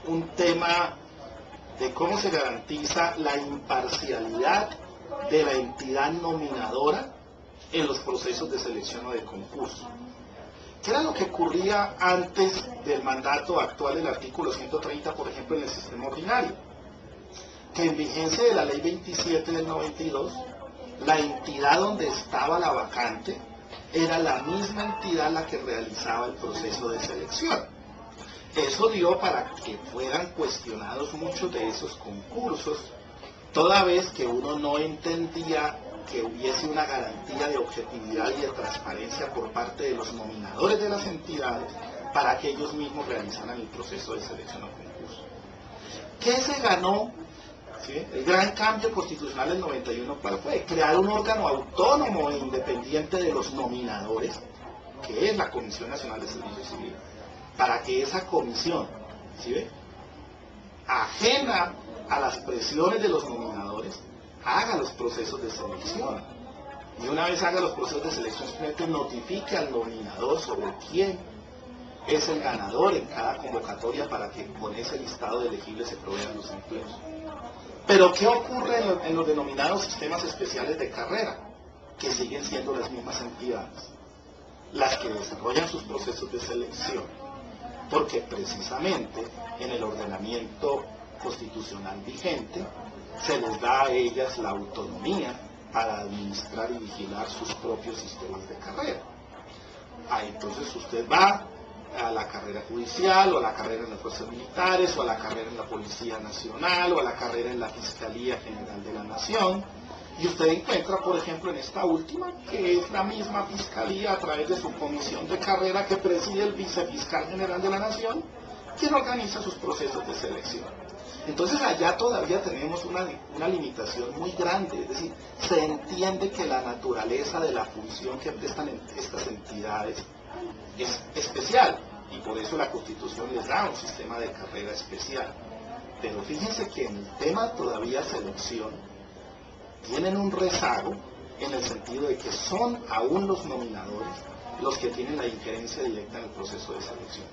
un tema de cómo se garantiza la imparcialidad de la entidad nominadora en los procesos de selección o de concurso. ¿Qué era lo que ocurría antes del mandato actual del artículo 130, por ejemplo, en el sistema ordinario? Que en vigencia de la ley 27 del 92, la entidad donde estaba la vacante era la misma entidad la que realizaba el proceso de selección. Eso dio para que fueran cuestionados muchos de esos concursos, toda vez que uno no entendía que hubiese una garantía de objetividad y de transparencia por parte de los nominadores de las entidades para que ellos mismos realizaran el proceso de selección o concurso. ¿Qué se ganó? ¿Sí? El gran cambio constitucional del 91, ¿cuál fue? Crear un órgano autónomo e independiente de los nominadores, que es la Comisión Nacional de Servicio Civil, para que esa comisión, ¿sí ve?, ajena a las presiones de los nominadores, haga los procesos de selección. Y una vez haga los procesos de selección, simplemente notifique al nominador sobre quién es el ganador en cada convocatoria para que con ese listado de elegibles se provean los empleos. Pero ¿qué ocurre en los denominados sistemas especiales de carrera? Que siguen siendo las mismas entidades las que desarrollan sus procesos de selección, porque precisamente en el ordenamiento constitucional vigente se les da a ellas la autonomía para administrar y vigilar sus propios sistemas de carrera. Entonces usted va a la carrera judicial, o a la carrera en las fuerzas militares, o a la carrera en la Policía Nacional, o a la carrera en la Fiscalía General de la Nación, y usted encuentra, por ejemplo, en esta última, que es la misma Fiscalía a través de su comisión de carrera que preside el Vicefiscal General de la Nación, quien organiza sus procesos de selección. Entonces allá todavía tenemos una limitación muy grande, es decir, se entiende que la naturaleza de la función que prestan estas entidades es especial, y por eso la Constitución les da un sistema de carrera especial. Pero fíjense que en el tema todavía selección tienen un rezago en el sentido de que son aún los nominadores los que tienen la injerencia directa en el proceso de selección.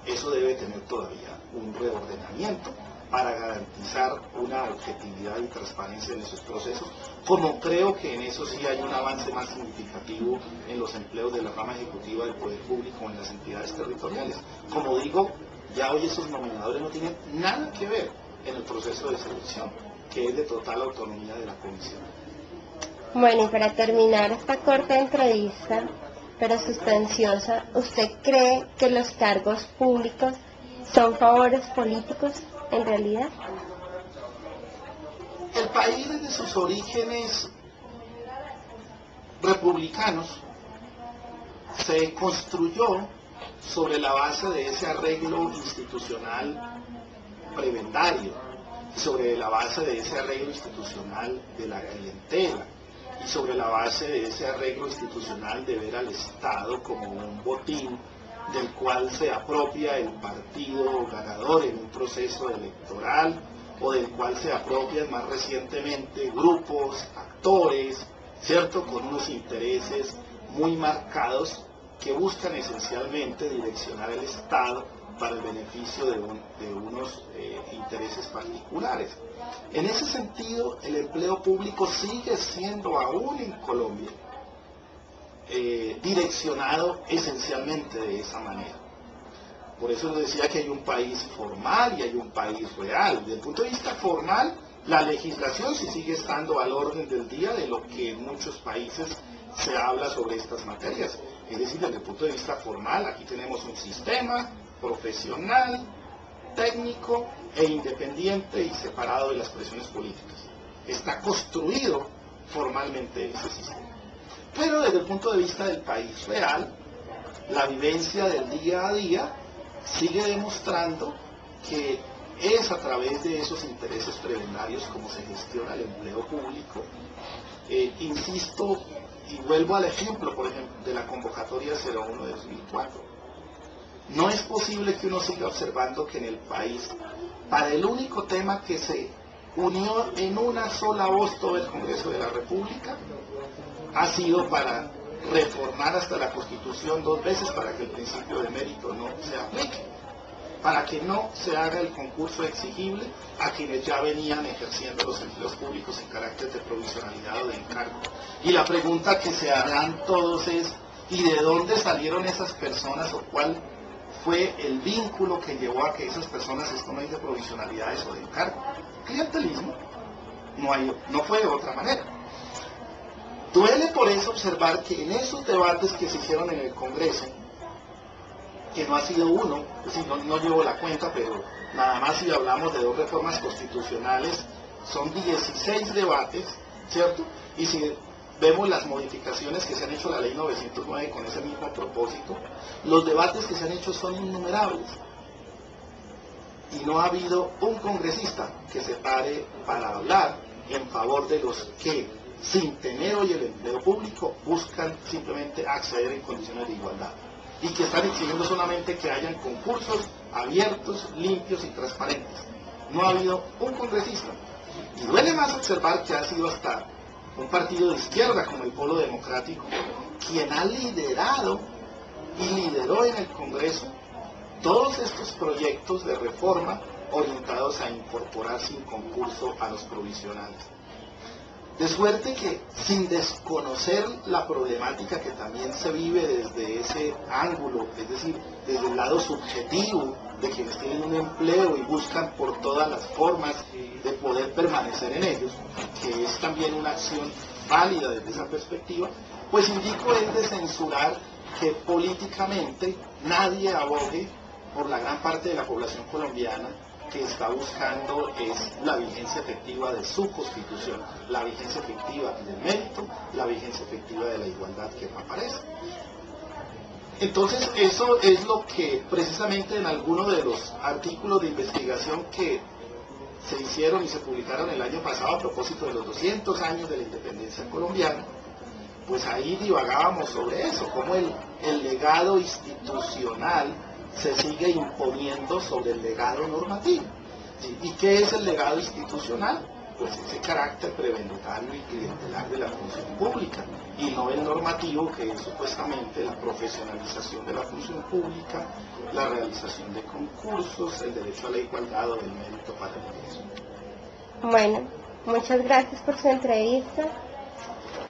Eso debe tener todavía un reordenamiento para garantizar una objetividad y transparencia en esos procesos, como creo que en eso sí hay un avance más significativo en los empleos de la rama ejecutiva del poder público en las entidades territoriales. Como digo, ya hoy esos nominadores no tienen nada que ver en el proceso de selección, que es de total autonomía de la comisión. Bueno, y para terminar esta corta entrevista, pero sustanciosa, ¿usted cree que los cargos públicos son favores políticos en realidad? El país desde sus orígenes republicanos se construyó sobre la base de ese arreglo institucional prebendario, sobre la base de ese arreglo institucional de la clientela, y sobre la base de ese arreglo institucional de ver al Estado como un botín del cual se apropia el partido ganador en un proceso electoral, o del cual se apropian más recientemente grupos, actores, ¿cierto?, con unos intereses muy marcados que buscan esencialmente direccionar el Estado para el beneficio de unos intereses particulares. En ese sentido, el empleo público sigue siendo aún en Colombia direccionado esencialmente de esa manera. Por eso les decía que hay un país formal y hay un país real. Desde el punto de vista formal, la legislación sí sigue estando al orden del día de lo que en muchos países se habla sobre estas materias. Es decir, desde el punto de vista formal, aquí tenemos un sistema profesional, técnico e independiente y separado de las presiones políticas. Está construido formalmente ese sistema. Pero desde el punto de vista del país real, la vivencia del día a día sigue demostrando que es a través de esos intereses prebendarios como se gestiona el empleo público. Insisto y vuelvo al ejemplo, por ejemplo, de la convocatoria 01 de 2004. No es posible que uno siga observando que en el país, para el único tema que se unió en una sola voz todo el Congreso de la República, ha sido para reformar hasta la Constitución 2 veces para que el principio de mérito no se aplique. para que no se haga el concurso exigible a quienes ya venían ejerciendo los empleos públicos en carácter de provisionalidad o de encargo. Y la pregunta que se harán todos es, ¿y de dónde salieron esas personas o cuál fue el vínculo que llevó a que esas personas estén ahí de provisionalidades o de encargo? Clientelismo. No fue de otra manera. Duele por eso observar que en esos debates que se hicieron en el Congreso, que no ha sido uno, es decir, no llevo la cuenta, pero nada más si hablamos de 2 reformas constitucionales, son 16 debates, ¿cierto? Y si vemos las modificaciones que se han hecho a la ley 909 con ese mismo propósito, los debates que se han hecho son innumerables. Y no ha habido un congresista que se pare para hablar en favor de los que, sin tener hoy el empleo público, buscan simplemente acceder en condiciones de igualdad. Y que están exigiendo solamente que hayan concursos abiertos, limpios y transparentes. No ha habido un congresista. Y duele más observar que ha sido hasta un partido de izquierda como el Polo Democrático quien ha liderado y lideró en el Congreso todos estos proyectos de reforma orientados a incorporar sin concurso a los provisionales. De suerte que, sin desconocer la problemática que también se vive desde ese ángulo, es decir, desde el lado subjetivo de quienes tienen un empleo y buscan por todas las formas de poder permanecer en ellos, que es también una acción válida desde esa perspectiva, pues indico es de censurar que políticamente nadie abogue por la gran parte de la población colombiana que está buscando es la vigencia efectiva de su Constitución, la vigencia efectiva del mérito, la vigencia efectiva de la igualdad que no aparece. Entonces, eso es lo que precisamente en alguno de los artículos de investigación que se hicieron y se publicaron el año pasado a propósito de los 200 años de la independencia colombiana, pues ahí divagábamos sobre eso, cómo el legado institucional se sigue imponiendo sobre el legado normativo. ¿Sí? ¿Y qué es el legado institucional? Pues ese carácter prebendutario y clientelar de la función pública, y no el normativo, que es supuestamente la profesionalización de la función pública, la realización de concursos, el derecho a la igualdad o el mérito para el ingreso. Bueno, muchas gracias por su entrevista.